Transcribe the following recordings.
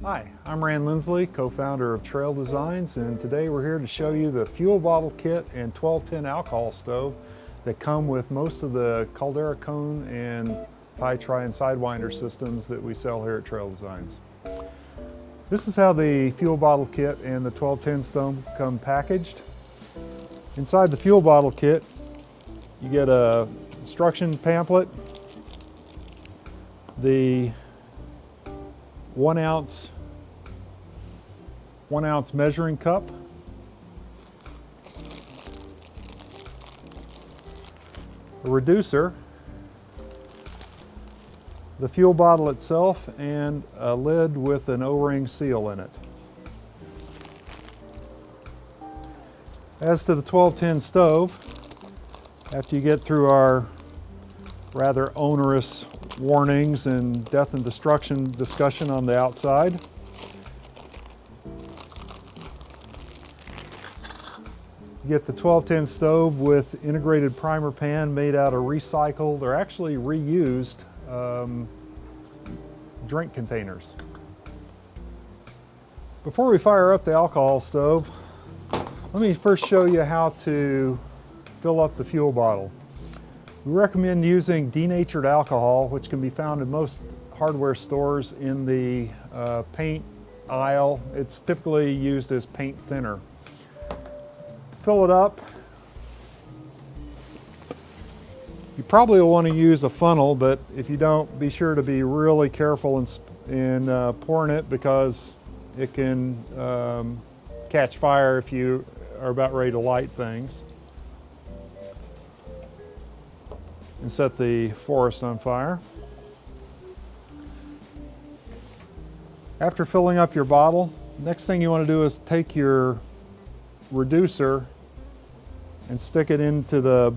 Hi, I'm Rand Lindsley, co-founder of Trail Designs, and today we're here to show you the fuel bottle kit and 1210 alcohol stove that come with most of the Caldera cone and Ti-Tri and Sidewinder systems that we sell here at Trail Designs. This is how the fuel bottle kit and the 1210 stove come packaged. Inside the fuel bottle kit, you get a instruction pamphlet, the 1 ounce measuring cup, a reducer, the fuel bottle itself, and a lid with an O-ring seal in it. As to the 1210 stove, after you get through our rather onerous warnings and death and destruction discussion on the outside, you get the 1210 stove with integrated primer pan made out of recycled or actually reused drink containers. Before we fire up the alcohol stove, let me first show you how to fill up the fuel bottle. We recommend using denatured alcohol, which can be found in most hardware stores in the paint aisle. It's typically used as paint thinner. Fill it up. You probably will want to use a funnel, but if you don't, be sure to be really careful in pouring it, because it can catch fire if you are about ready to light things and set the forest on fire. After filling up your bottle, next thing you want to do is take your reducer and stick it into the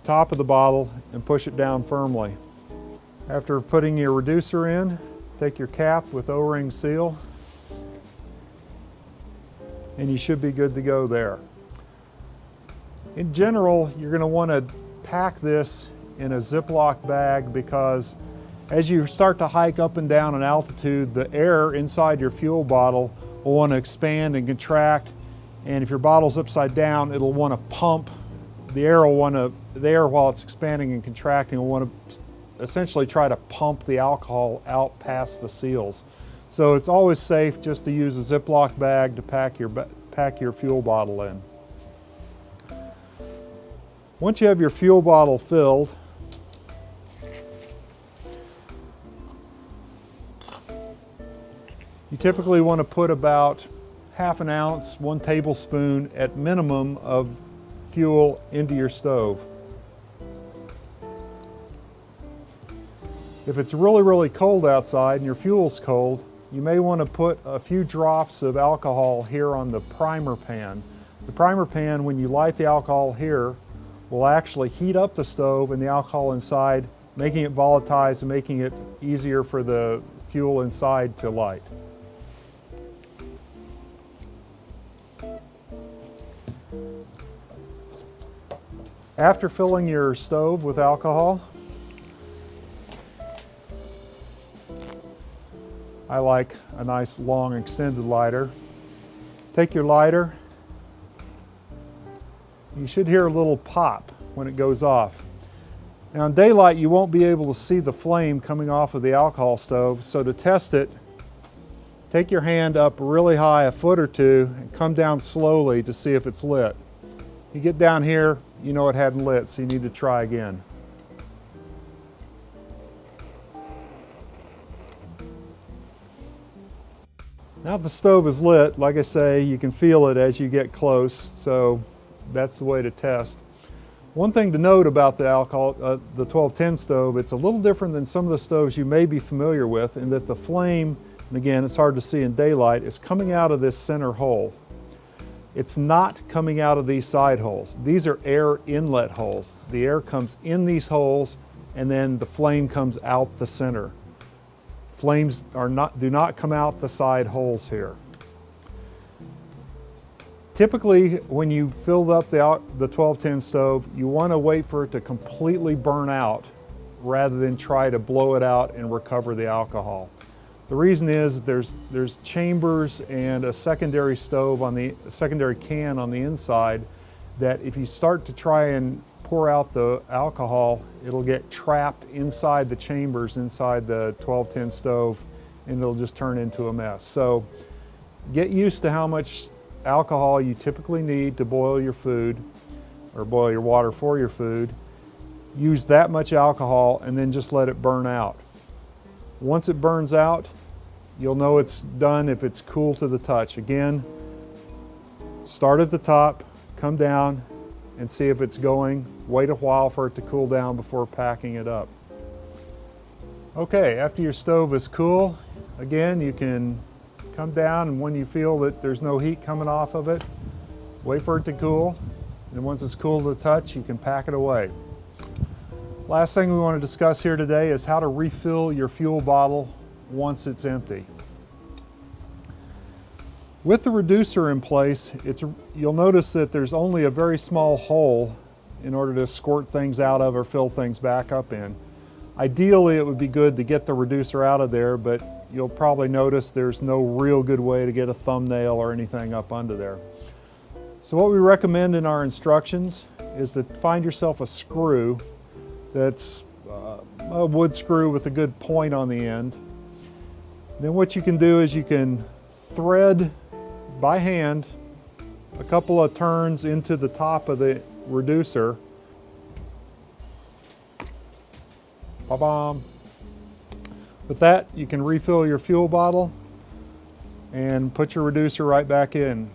top of the bottle and push it down firmly. After putting your reducer in, take your cap with O-ring seal, and you should be good to go there. In general, you're going to want to pack this in a Ziploc bag, because as you start to hike up and down in altitude, the air inside your fuel bottle will want to expand and contract, and if your bottle's upside down, it'll want to pump. The air while it's expanding and contracting will want to essentially try to pump the alcohol out past the seals. So it's always safe just to use a Ziploc bag to pack your fuel bottle in. Once you have your fuel bottle filled, you typically want to put about ½ an ounce, 1 tablespoon at minimum of fuel into your stove. If it's really, really cold outside and your fuel's cold, you may want to put a few drops of alcohol here on the primer pan. The primer pan, when you light the alcohol here, will actually heat up the stove and the alcohol inside, making it volatilize and making it easier for the fuel inside to light. After filling your stove with alcohol, I like a nice long extended lighter. Take your lighter. You should hear a little pop when it goes off. Now in daylight, you won't be able to see the flame coming off of the alcohol stove, so to test it, take your hand up really high, a foot or two, and come down slowly to see if it's lit. You get down here, you know it hadn't lit, so you need to try again. Now the stove is lit, like I say, you can feel it as you get close, so that's the way to test. One thing to note about the 1210 stove, it's a little different than some of the stoves you may be familiar with, in that the flame, and again it's hard to see in daylight, is coming out of this center hole. It's not coming out of these side holes. These are air inlet holes. The air comes in these holes and then the flame comes out the center. Flames do not come out the side holes here. Typically, when you filled up the 1210 stove, you want to wait for it to completely burn out rather than try to blow it out and recover the alcohol. The reason is there's chambers and a secondary stove on the secondary can on the inside that if you start to try and pour out the alcohol, it'll get trapped inside the chambers inside the 1210 stove, and it'll just turn into a mess. So get used to how much alcohol you typically need to boil your food or boil your water for your food. Use that much alcohol and then just let it burn out. Once it burns out, you'll know it's done if it's cool to the touch. Again, start at the top, come down and see if it's going. Wait a while for it to cool down before packing it up. Okay, after your stove is cool, again, you can come down, and when you feel that there's no heat coming off of it, wait for it to cool. And once it's cool to the touch, you can pack it away. Last thing we want to discuss here today is how to refill your fuel bottle once it's empty. With the reducer in place, you'll notice that there's only a very small hole in order to squirt things out of or fill things back up in. Ideally, it would be good to get the reducer out of there, but you'll probably notice there's no real good way to get a thumbnail or anything up under there. So what we recommend in our instructions is to find yourself a screw that's a wood screw with a good point on the end. Then what you can do is you can thread by hand a couple of turns into the top of the reducer. Ba-bam. With that, you can refill your fuel bottle and put your reducer right back in.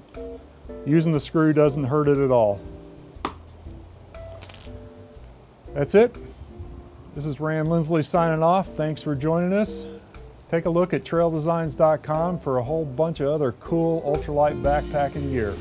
Using the screw doesn't hurt it at all. That's it. This is Rand Lindsley signing off. Thanks for joining us. Take a look at traildesigns.com for a whole bunch of other cool ultralight backpacking gear.